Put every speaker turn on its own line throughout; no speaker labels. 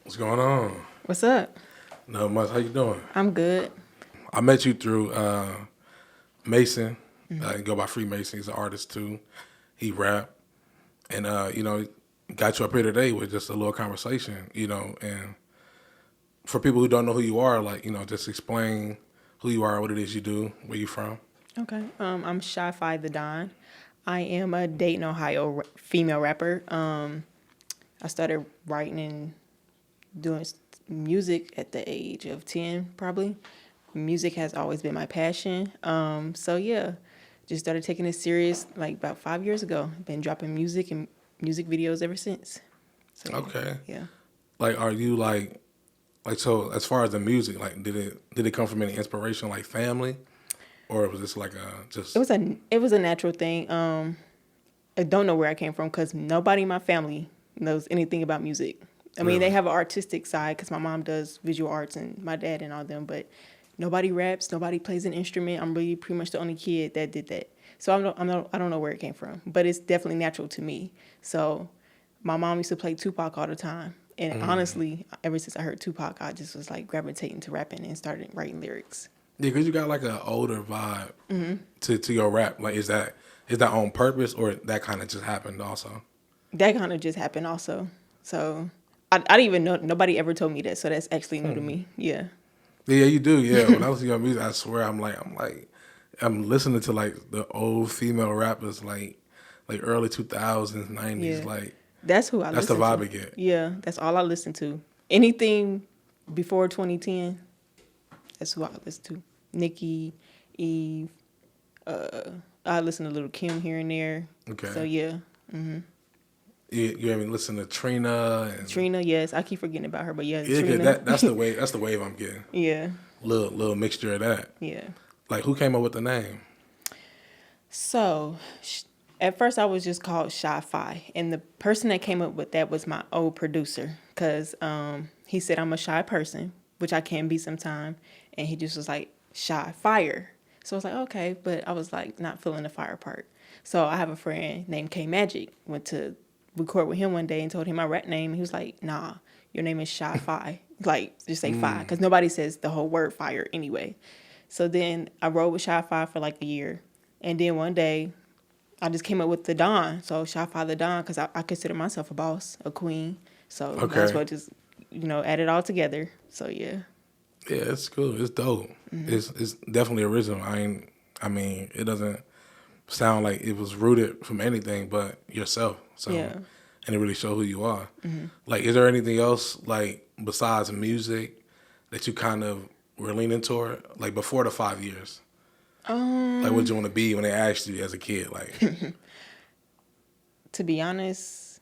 What's going on?
What's up?
Not much. How you doing?
I'm good.
I met you through Mason. Go by Freemason. He's an artist too. He rap, and got you up here today with just a little conversation. And for people who don't know who you are, just explain who you are, what it is you do, where you from.
Okay. I'm ShyFye Tha Don. I am a Dayton, Ohio female rapper. I started writing and doing music at the age of 10, probably. Music has always been my passion. So yeah, just started taking it serious like about 5 years ago. Been dropping music and music videos ever since. So
Okay.
yeah.
Are you so as far as the music, did it come from any inspiration, like family, or was this like just
It was a natural thing. I don't know where I came from because nobody in my family knows anything about music. I mean, they
really?
have an artistic side because my mom does visual arts and my dad and all them, but nobody raps, nobody plays an instrument. I'm really pretty much the only kid that did that. So I don't know where it came from, but it's definitely natural to me. So my mom used to play Tupac all the time. And honestly, ever since I heard Tupac, I just was like gravitating to rapping and started writing lyrics.
Yeah, because you got like an older vibe to your rap. Like, is that on purpose or that kind of just happened also?
That kind of just happened also. So I didn't even know, nobody ever told me that. So that's actually new to me. Yeah.
Yeah, you do. Yeah, when I was your music, I swear I'm listening to like the old female rappers like early 2000s, 90s.
Yeah.
Like
That's who I
that's the
listen
vibe
to.
it get.
Yeah, that's all I listen to. Anything before 2010, that's who I listen to. Nicki, Eve, I listen to Little Kim here and there.
Okay.
So yeah.
You haven't listened to Trina and
Trina, yes. I keep forgetting about her, but yeah,
yeah, 'cause
Trina.
that's the wave. That's the wave I'm getting.
Yeah,
Little mixture of that.
yeah.
Like, who came up with the name?
So, at first I was just called ShyFye, and the person that came up with that was my old producer, cause he said I'm a shy person, which I can be sometime, and he just was like shy fire. So I was like okay, but I was like not feeling the fire part. So I have a friend named K Magic. Went to record with him one day and told him my rap name. He was like, nah, your name is ShyFye. Like just say Phi, cause nobody says the whole word fire anyway. So then I rode with ShyFye for like a year. And then one day I just came up with the Don. So ShyFye Tha Don, because I consider myself a boss, a queen. So that's
Okay.
what just, add it all together. So yeah.
Yeah, it's cool. It's dope. It's definitely original. I mean, it doesn't sound like it was rooted from anything but yourself. So,
Yeah.
and it really show who you are. Like, is there anything else like besides music that you kind of were leaning toward, like before the 5 years? Like, what you want to be when they asked you as a kid? Like,
To be honest,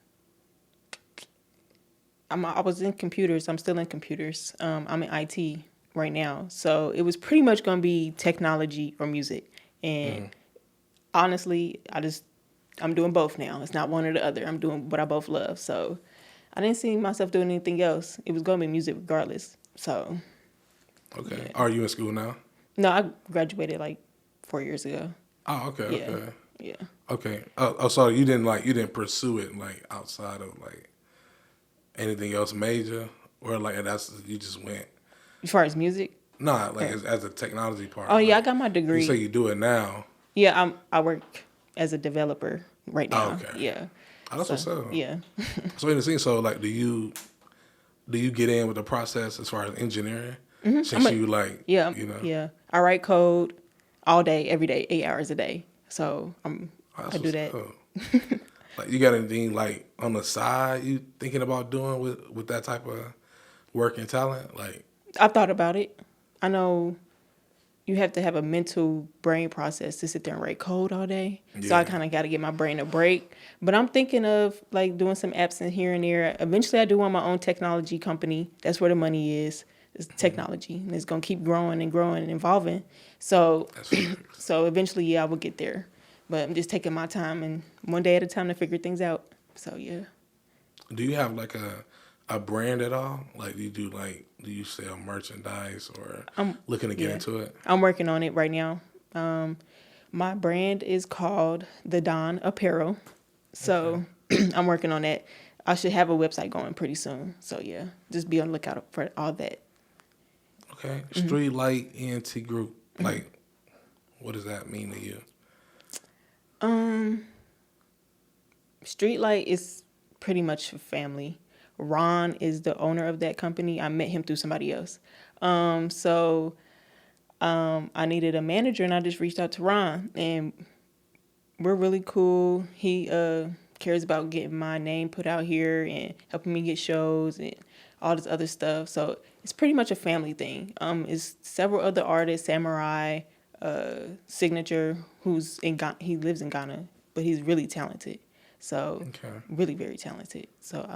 I was in computers. I'm still in computers. I'm in IT right now. So it was pretty much going to be technology or music. And honestly, I'm doing both now. It's not one or the other. I'm doing what I both love. So I didn't see myself doing anything else. It was going to be music regardless. So
okay,
yeah.
are you in school now?
No, I graduated like 4 years ago.
Oh, okay,
Yeah.
okay,
Yeah.
okay. Oh, so you didn't pursue it like outside of like anything else major, or like you just went.
As far as music.
Nah, like as a technology part.
Oh, yeah, I
Like,
got my
you say
degree.
you do it now.
Yeah, I work as a developer right
Oh,
now.
okay.
Yeah.
Oh, that's
So,
what's up.
yeah.
So in the scene, so like, do you get in with the process as far as engineering? Since
I'm a-
you like,
Yeah,
you know,
yeah. I write code all day, every day, 8 hours a day. So
oh, that's
I do
what's
that.
up. Like, you got anything like on the side you thinking about doing with that type of work and talent? Like,
I thought about it. I know you have to have a mental brain process to sit there and write code all day. So I
Yeah.
kind of got to get my brain a break. But I'm thinking of like doing some apps in here and there. Eventually, I do want my own technology company. That's where the money is. It's technology, and it's gonna keep growing and growing and evolving. So,
that's facts.
so eventually, yeah, I will get there. But I'm just taking my time and one day at a time to figure things out. So yeah.
Do you have like a brand at all? Like, do you sell merchandise or looking to get
Yeah.
into it?
I'm working on it right now. My brand is called The Don Apparel. So I'm working on that. I should have a website going pretty soon. So yeah, just be on the lookout for all that.
Okay. Street Light ENT Group. Like, what does that mean to you?
Streetlight is pretty much a family. Ron is the owner of that company. I met him through somebody else. So I needed a manager, and I just reached out to Ron, and we're really cool. He cares about getting my name put out here and helping me get shows and all this other stuff. So it's pretty much a family thing. It's several other artists, Samurai, Signature, who's in Ghana. He lives in Ghana, but he's really talented. So really very talented. So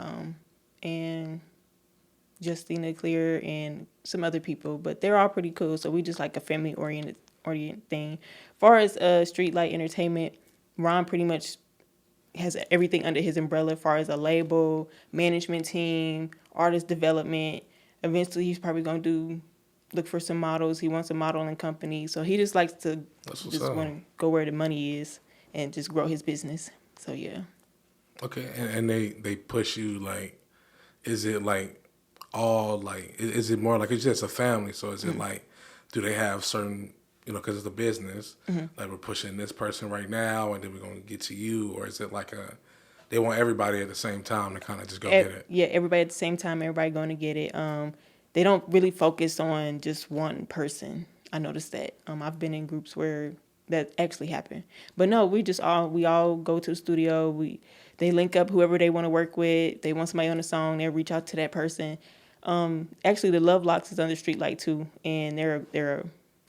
and Justina Clear and some other people, but they're all pretty cool. So we just like a family oriented thing. As far as Streetlight Entertainment, Ron pretty much has everything under his umbrella as far as a label, management team, artist development. Eventually he's probably gonna look for some models. He wants a modeling company. So he just likes to want to go where the money is and just grow his business. So yeah.
Okay, and they push you, like, is it like all like, is it more like it's just a family? So is it like, do they have certain, because it's a business, like we're pushing this person right now and then we're gonna get to you, or is it like they want everybody at the same time to kind of just go get it?
Yeah, everybody at the same time, everybody going to get it. They don't really focus on just one person. I noticed that. I've been in groups where that actually happened, but no, we all go to the studio. They link up whoever they want to work with. They want somebody on the song, they reach out to that person. Actually, the Love Locks is under Streetlight too, and they're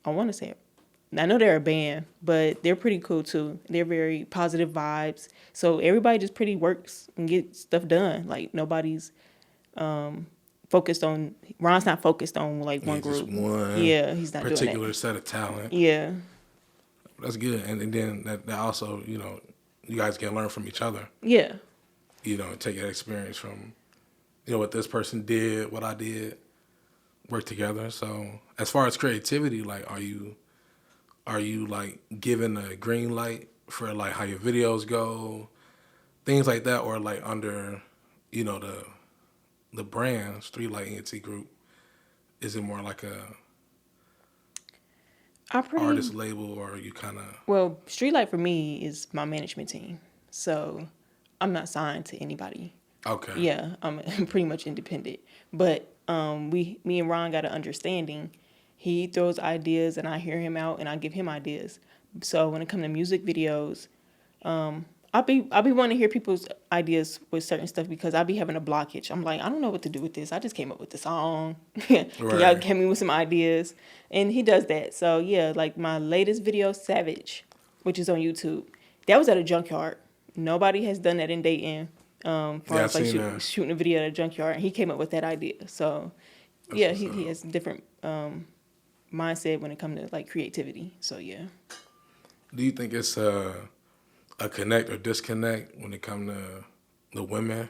I want to say it. I know they're a band, but they're pretty cool too. They're very positive vibes. So everybody just pretty works and gets stuff done. Like nobody's focused on. Ron's not focused on like one group.
Just one.
Yeah, he's not
particular
doing that.
set of talent.
Yeah.
That's good, and then that also, you guys can learn from each other.
Yeah.
Take that experience from, what this person did, what I did, work together. So as far as creativity, like, are you like given a green light for like how your videos go, things like that, or like under, the brand Streetlight ENT Group, is it more like a artist label, or you kind of?
Well, Streetlight for me is my management team, so I'm not signed to anybody.
Okay.
Yeah, I'm pretty much independent. But me and Ron got an understanding. He throws ideas, and I hear him out, and I give him ideas. So when it comes to music videos, I'll be wanting to hear people's ideas with certain stuff because I'll be having a blockage. I'm like, I don't know what to do with this. I just came up with the song. Can y'all help me with some ideas? And he does that. So yeah, like my latest video, Savage, which is on YouTube, that was at a junkyard. Nobody has done that in Dayton. Shooting a video at a junkyard. And he came up with that idea. So yeah, he has different mindset when it comes to like creativity. So yeah.
Do you think it's a connect or disconnect when it comes to the women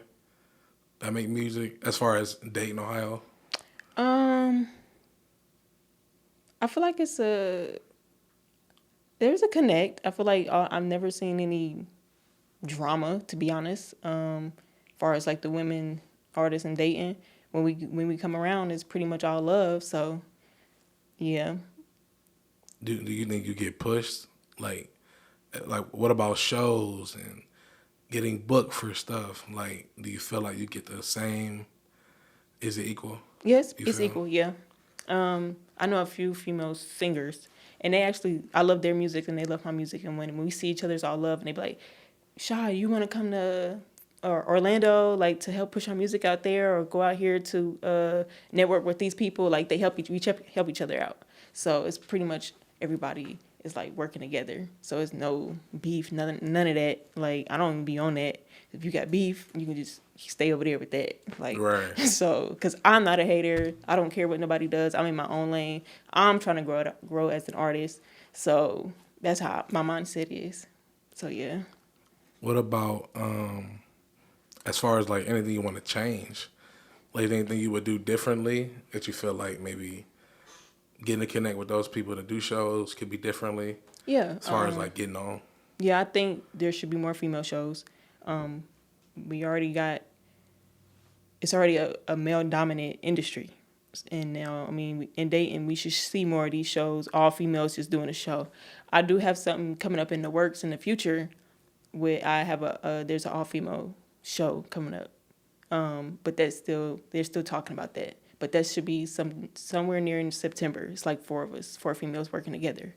that make music as far as Dayton, Ohio?
I feel like there's a connect. I feel like I've never seen any drama, to be honest. As far as like the women artists in Dayton, when we come around, it's pretty much all love. So, yeah.
Do you think you get pushed? Like what about shows and getting booked for stuff? Like, do you feel like you get the same? Is it equal?
Yes, it's equal. Yeah. I know a few female singers, and I love their music and they love my music. And when we see each other, it's all love. And they be like, Shy, you want to come to Orlando, like to help push our music out there, or go out here to network with these people? Like they help each other out. So it's pretty much everybody is like working together. So it's no beef, none of that. Like I don't even be on that. If you got beef, you can just stay over there with that. Like,
right.
So, because I'm not a hater. I don't care what nobody does. I'm in my own lane. I'm trying to grow as an artist. So that's how my mindset is. So yeah.
What about as far as like anything you want to change? Like anything you would do differently that you feel like maybe getting to connect with those people to do shows could be differently?
Yeah.
As far as like getting on?
Yeah, I think there should be more female shows. We already got it's already a male dominant industry. And now, I mean, in Dayton, we should see more of these shows, all females just doing a show. I do have something coming up in the works in the future where I have there's an all female show coming up. But they're still talking about that. But that should be somewhere near in September. It's like four females working together.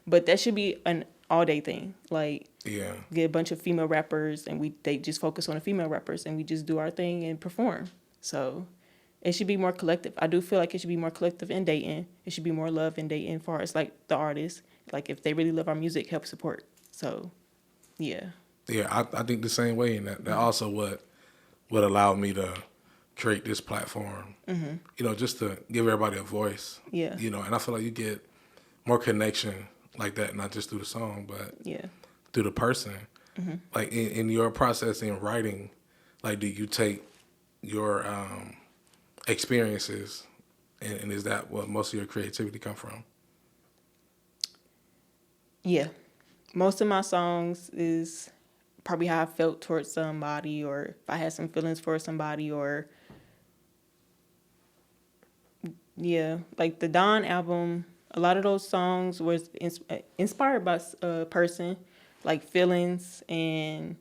But that should be an all day thing. Like,
Yeah.
get a bunch of female rappers and they just focus on the female rappers and we just do our thing and perform. So it should be more collective. I do feel like it should be more collective in Dayton. It should be more love in Dayton as far as like the artists. Like if they really love our music, help support. So yeah.
Yeah, I think the same way, and that also what allowed me to create this platform. You know, just to give everybody a voice.
Yeah.
You know, and I feel like you get more connection like that, not just through the song, but
Yeah.
through the person. Like in your process in writing, like do you take your experiences, and is that what most of your creativity come from?
Yeah. Most of my songs is probably how I felt towards somebody, or if I had some feelings for somebody, or yeah, like the Don album, a lot of those songs was inspired by a person, like feelings and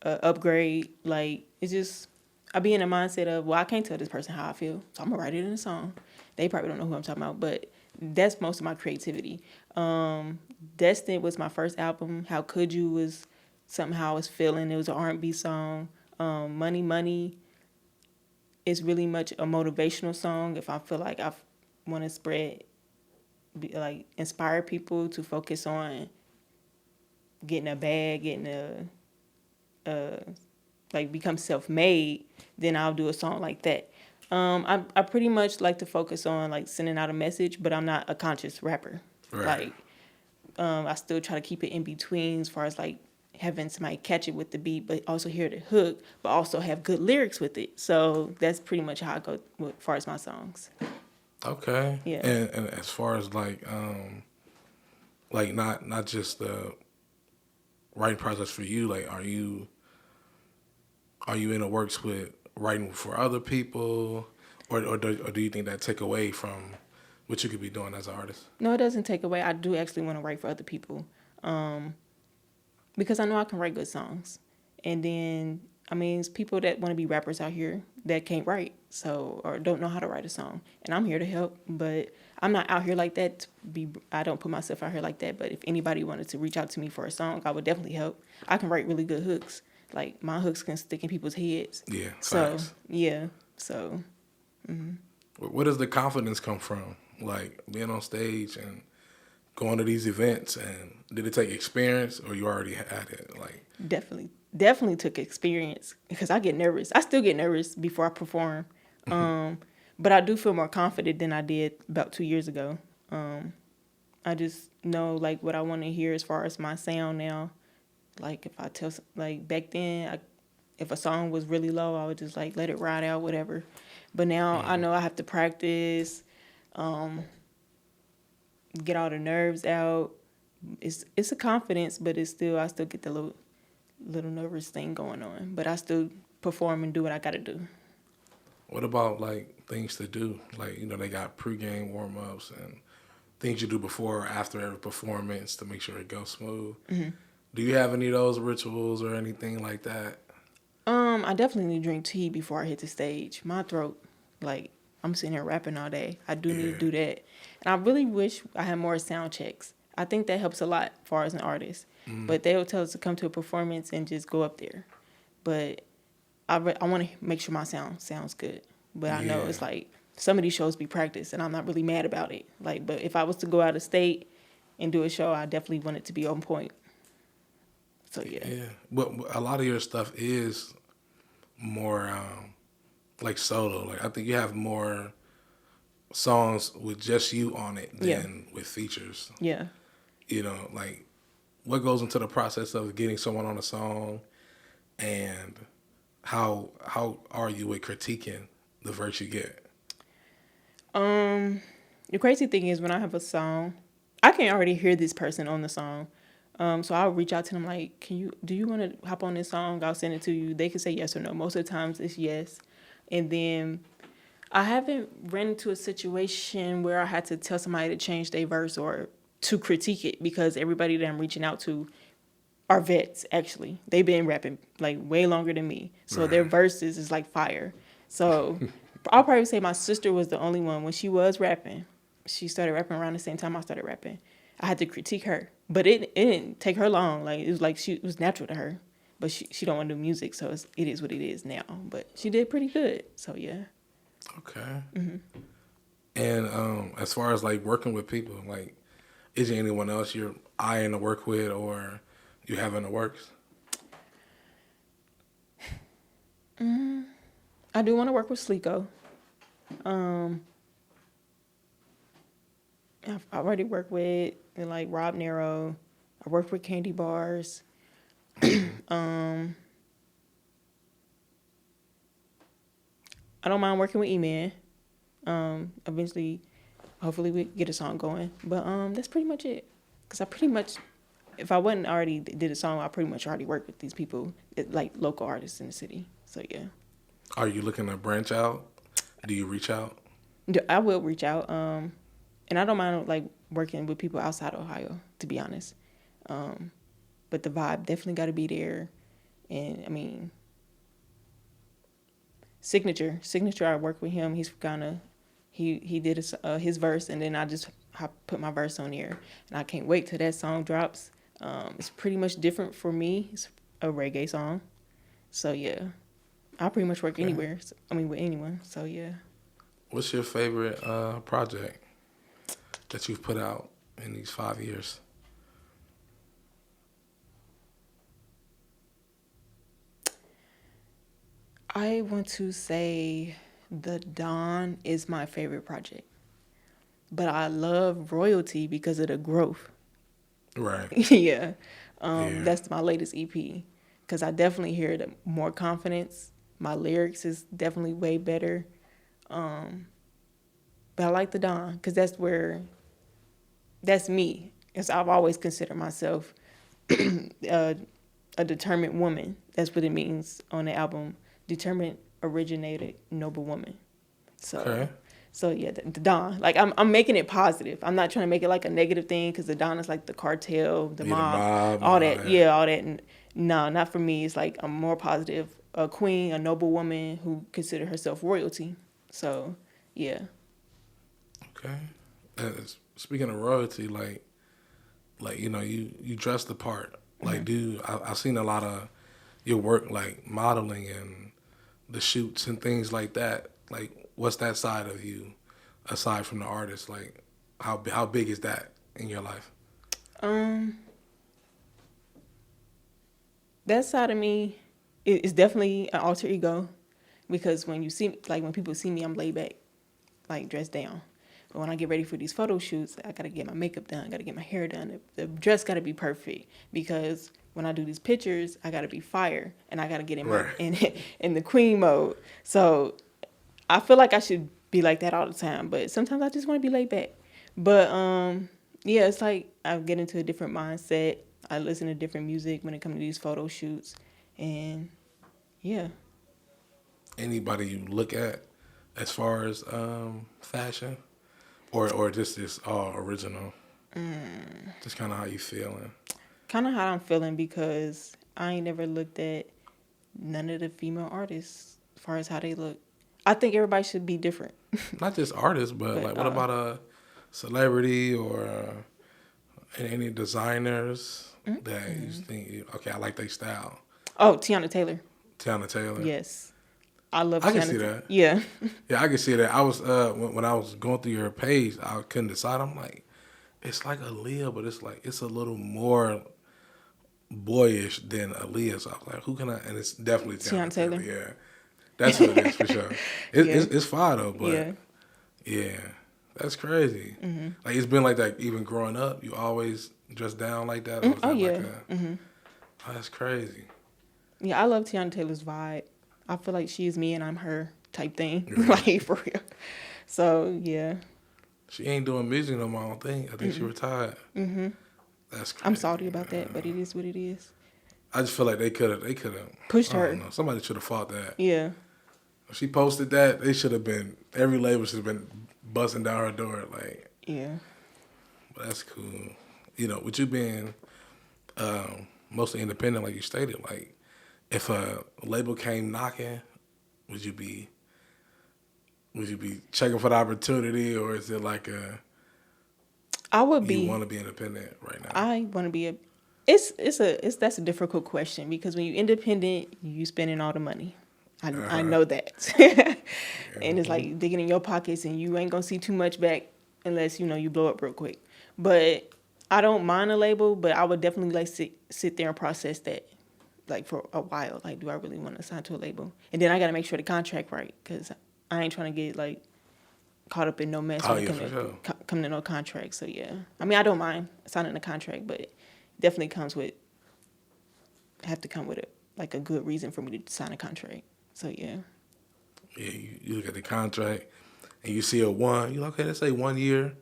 upgrade. Like it's just I be in a mindset of, well, I can't tell this person how I feel, so I'm gonna write it in a song. They probably don't know who I'm talking about, but that's most of my creativity. Destined was my first album. How Could You was something how I was feeling. It was an R&B song. Money Money is really much a motivational song. If I feel like I want to inspire people to focus on getting a bag, getting become self-made, then I'll do a song like that. I pretty much like to focus on like sending out a message, but I'm not a conscious rapper.
Right.
Like, I still try to keep it in between as far as like having somebody catch it with the beat, but also hear the hook, but also have good lyrics with it. So that's pretty much how I go as far as my songs.
Okay.
Yeah.
And as far as like not just the writing process for you, like are you in the works with writing for other people, or do you think that take away from what you could be doing as an artist?
No, it doesn't take away. I do actually want to write for other people, because I know I can write good songs. And then, I mean, it's people that want to be rappers out here that can't write, or don't know how to write a song. And I'm here to help, but I'm not out here like that. I don't put myself out here like that. But if anybody wanted to reach out to me for a song, I would definitely help. I can write really good hooks. Like, my hooks can stick in people's heads.
Yeah.
So,
Facts.
yeah. So.
Where does the confidence come from? Like being on stage and going to these events, and did it take experience, or you already had it? Like
Definitely took experience, because I get nervous. I still get nervous before I perform. But I do feel more confident than I did about 2 years ago. I just know like what I want to hear as far as my sound now. Like if I back then, if a song was really low, I would just like let it ride out, whatever. But now I know I have to practice, get all the nerves out. It's a confidence, but I still get the little nervous thing going on. But I still perform and do what I got to do.
what about like things to do? Like, you know, they got pregame warm ups and things you do before or after every performance to make sure it goes smooth. Do you have any of those rituals or anything like that?
I definitely need to drink tea before I hit the stage. My throat, like, I'm sitting here rapping all day. I do need to do that. And I really wish I had more sound checks. I think that helps a lot as far as an artist. But they'll tell us to come to a performance and just go up there. But I want to make sure my sound sounds good. But I know it's like some of these shows be practiced, and I'm not really mad about it. Like, but if I was to go out of state and do a show, I definitely want it to be on point. So, yeah.
Yeah. But a lot of your stuff is more like solo. Like I think you have more songs with just you on it than with features.
Yeah.
You know, like what goes into the process of getting someone on a song, and how are you with critiquing the verse you get?
The crazy thing is when I have a song, I can already hear this person on the song. So I'll reach out to them like, do you want to hop on this song? I'll send it to you. They can say yes or no. Most of the times it's yes. And then I haven't ran into a situation where I had to tell somebody to change their verse or to critique it, because everybody that I'm reaching out to are vets, actually. They've been rapping like way longer than me. So their
Right.
verses is like fire. So I'll probably say my sister was the only one. When she was rapping, she started rapping around the same time I started rapping. I had to critique her. But it didn't take her long. Like, it was like it was natural to her. But she don't want to do music, so it is what it is now. But she did pretty good. So yeah.
Okay. And as far as like working with people, like, is there anyone else you're eyeing to work with or you have in the works?
I do want to work with Slico. I've already worked with like Rob Nero. I worked with Candy Bars. I don't mind working with E-Man. Eventually, hopefully we get a song going. But that's pretty much it. Cause I pretty much, if I wasn't already did a song, I pretty much already worked with these people, like local artists in the city. So yeah.
Are you looking to branch out? Do you reach out?
I will reach out. And I don't mind like working with people outside Ohio, to be honest. But the vibe definitely got to be there. And I mean, Signature, I worked with him. He's from Ghana. He did his verse, and then I put my verse on there. And I can't wait till that song drops. It's pretty much different for me. It's a reggae song. So yeah, I pretty much work anywhere. I mean, with anyone. So yeah.
What's your favorite project that you've put out in these 5 years?
I want to say The Don is my favorite project. But I love Royalty because of the growth.
Right.
Yeah.
Yeah.
That's my latest EP. Because I definitely hear the more confidence. My lyrics is definitely way better. But I like The Don because that's me. Because I've always considered myself a determined woman. That's what it means on the album. Determined, originated, noble woman. So,
Okay.
so yeah, the Don. Like I'm making it positive. I'm not trying to make it like a negative thing because the Don is like the cartel, the
Yeah, the
mob,
mob,
all
all
that.
that.
Yeah, all that. And no, not for me. It's like I'm more positive. A queen, a noble woman who considered herself royalty. So, yeah.
Okay. Speaking of royalty, like you dress the part. Like, I've seen a lot of your work, like modeling and the shoots and things like that. Like, what's that side of you aside from the artist? Like, how big is that in your life?
That side of me is definitely an alter ego, because when people see me, I'm laid back, like dressed down. But when I get ready for these photo shoots, I gotta get my makeup done, I gotta get my hair done. The dress gotta be perfect, because when I do these pictures, I gotta be fire, and I gotta get in
Right.
in the queen mode. So I feel like I should be like that all the time, but sometimes I just want to be laid back. But yeah, it's like I get into a different mindset. I listen to different music when it comes to these photo shoots, and yeah.
Anybody you look at as far as fashion, or just this all original? Just kind of how you feeling.
Kind of how I'm feeling, because I ain't never looked at none of the female artists as far as how they look. I think everybody should be different.
Not just artists, but
But
like, what about a celebrity or any designers that you just think, okay, I like their style?
oh, Tiana Taylor.
Tiana Taylor.
Yes. I love
I can
Tiana
see that.
Yeah.
Yeah, I can see that. I was when I was going through your page, I couldn't decide. I'm like, it's like Aaliyah, but it's a little more boyish than Aaliyah. So I was like, who can I? And it's definitely Tiana
Tiana
Taylor.
Taylor.
Yeah, that's what it is for sure. It's fire though, but
Yeah.
yeah, that's crazy. Like, it's been like that even growing up. You always dress down like that. Or was
Oh
that
yeah.
like oh, that's crazy.
Yeah, I love Tiana Taylor's vibe. I feel like she's me and I'm her type thing.
Right.
Like, for real. So, yeah.
She ain't doing music no more. I don't think. I think she retired. That's crazy.
I'm salty about that, but it is what it is.
I just feel like they could have
Pushed
I
her.
don't know. Somebody should have fought that.
Yeah.
she posted that, they should have been, every label should have been busting down her door. Like,
Yeah.
but that's cool. You know, with you being mostly independent, like you stated, like, if a label came knocking, would you be checking for the opportunity, or is it like
I would be.
you want to be independent right now?
I want to be a. That's a difficult question because when you're independent, you spending all the money. I know that, and it's like digging in your pockets, and you ain't gonna see too much back unless you blow up real quick. But I don't mind a label, but I would definitely like sit there and process that, like for a while. Like, do I really want to sign to a label? And then I got to make sure the contract right, because I ain't trying to get like caught up in no mess when it come to no contract. So yeah, I mean, I don't mind signing a contract, but it definitely have to come with a good reason for me to sign a contract. So yeah.
Yeah, you look at the contract and you see a one. You're like, okay, let's say 1 year,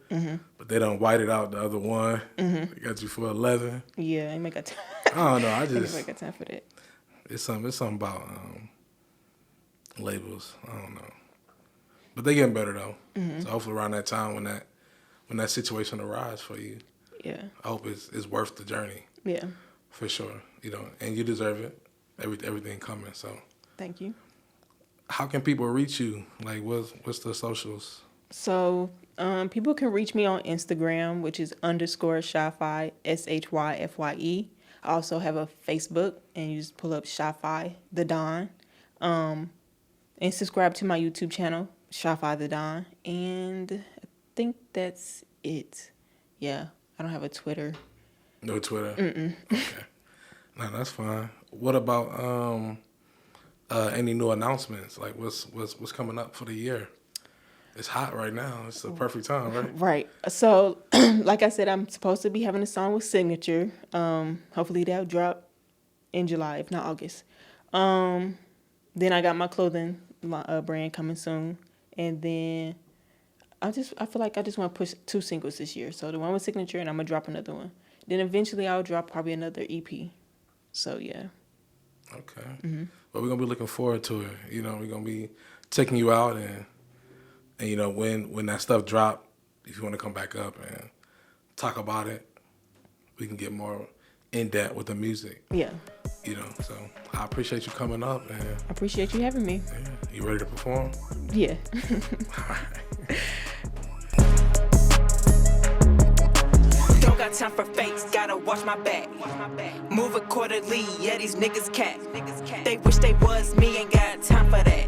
but they don't white it out the other one. They got you for 11.
Yeah, I ain't make a time.
I don't know. I
ain't
just
make a time for that.
It's something about labels. I don't know, but they getting better though. So hopefully around that time when that situation arises for you,
Yeah.
I hope it's worth the journey.
Yeah.
For sure. And you deserve it. Everything coming. So.
Thank you.
How can people reach you? Like, what's the socials?
So, people can reach me on Instagram, which is _ShyFye, ShyFye. I also have a Facebook, and you just pull up ShyFye Tha Don. And subscribe to my YouTube channel, ShyFye Tha Don. And I think that's it. Yeah, I don't have a Twitter.
No Twitter? Okay. No, that's fine. What about any new announcements? Like, what's coming up for the year? It's hot right now. It's the perfect time, right?
Right. So, like I said, I'm supposed to be having a song with Signature. Hopefully that'll drop in July, if not August. Then I got my clothing brand coming soon. And then I feel like I just want to push 2 singles this year. So the one with Signature, and I'm going to drop another one. Then eventually I'll drop probably another EP. So, yeah.
Okay. But we're going to be looking forward to it. We're going to be taking you out and when that stuff drop, if you want to come back up and talk about it, we can get more in depth with the music.
Yeah.
So I appreciate you coming up. And
I appreciate you having me.
Yeah. You ready to perform?
Yeah.
All right.
Don't got time for fakes, gotta watch my back. Move accordingly, yeah, these niggas cat. They wish they was me, ain't got time for that.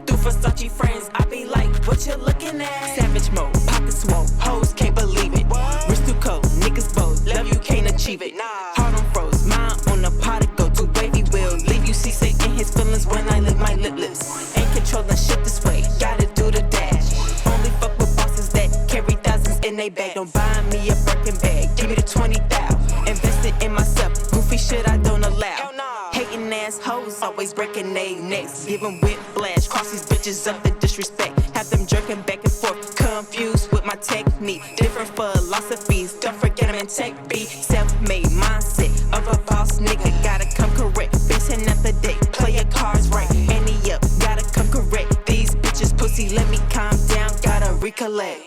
Through Versace friends, I be like, what you looking at? Savage mode, pocket swole, hoes can't believe it. Wrist too cold, niggas bold, love you can't achieve it. Heart on froze, mine on the pot to go to wavy will. Leave you see say in his feelings when I lick my lips. Ain't controlling shit this way, gotta do the dash. Only fuck with bosses that carry thousands in they bag. Don't buy me a Birkin bag, give me the 20,000. Invested in myself, goofy shit I don't allow. Hating ass hoes always breaking they necks. Giving whiplash, cross these bitches up in disrespect. Have them jerking back and forth, confused with my technique. Different philosophies, don't forget I'm in tech B. Self-made mindset of a boss nigga, gotta come correct. Bitch, another day, play your cards right. Annie up, gotta come correct. These bitches pussy, let me calm down, gotta recollect.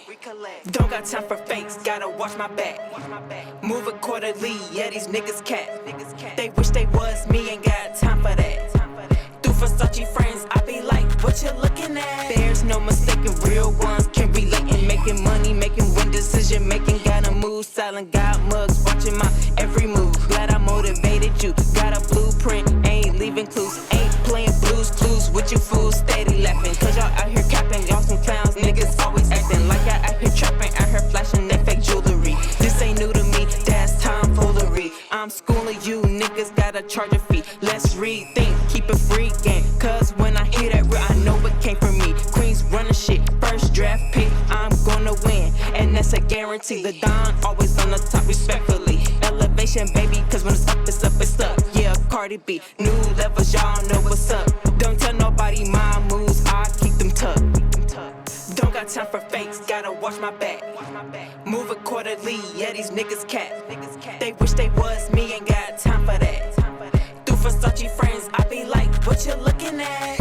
Don't got time for fakes, gotta watch my back. Move accordingly, yeah, these niggas cat. They wish they was me, ain't got time for that. Through Versace friends, I be like, what you looking at? There's no mistaking, real ones can relate in making money, making win decision making. Gotta move silent, got mugs, watching my every move. Glad I motivated you, got a blueprint, ain't leaving clues. Ain't playing blues clues with you fools, steady laughing. Cause y'all out here capping, y'all some clowns, niggas always acting like y'all out here trapping, out here flashing that fake jewelry. This ain't new to me, that's tomfoolery. I'm schooling you, niggas gotta charge a fee. Let's rethink, keep it free game. Cause when I hear that real, I know it came from me. Queens running shit, first draft pick, I'm gonna win. And that's a guarantee. The Don always on the top, respectfully. Elevation, baby, cause when it's up, it's up, it's up. Yeah, Cardi B, new levels, y'all know what's up. Don't tell nobody my moves, I keep them tucked. Don't got time for fakes, gotta watch my back. Move accordingly, yeah, these niggas cat. They wish they was me, ain't got time for that. Through Versace friends, I be like, what you looking at?